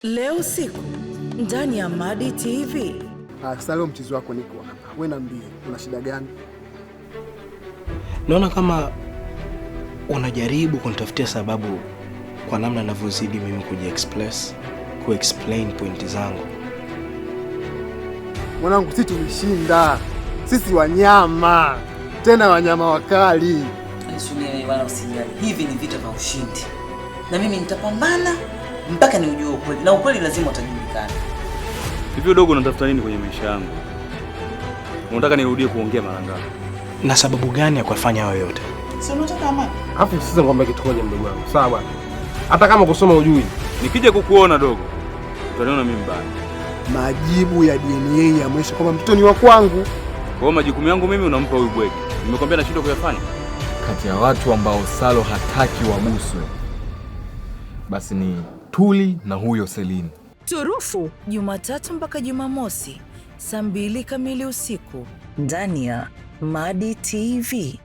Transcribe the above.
Leo usiku ndani ya Madi TV. Sasa leo mchezo wako niko hapa. Wewe niambie, una shida gani? Naona kama unajaribu kunitafutia sababu kwa namna ninavyozidi mimi ku-explain pointi zangu. Mwanangu, sisi tumeshinda. Sisi wanyama. Tena wanyama wakali. Nisumie wala usijali. Hivi ni vita vya ushindi. Na mimi nitapambana mpaka ni ujue ukweli. Na ukweli lazima utajulikana. Hivyo dogo, unatafuta nini kwenye maisha yangu? Unataka nirudie kuongea mara ngapi? Na sababu gani ya kufanya hayo yote? Si unataka amani? Alafu sasa ngombe kitu moja mdogo wangu. Sawa bwana. Hata kama kusoma ujui, nikija kukuona dogo, utaniona mimi mbaya. Majibu ya DNA yameonyesha kwamba mtoto ni wa kwangu. Kwa hiyo majukumu yangu mimi unampa huyu bwege. Nimekwambia nashindwa kuyafanya. Kati ya watu ambao Salo hataki waguswe, basi ni Tuli na huyo Celine. Turufu Jumatatu mpaka Jumamosi saa 2 kamili usiku ndani ya Madi TV.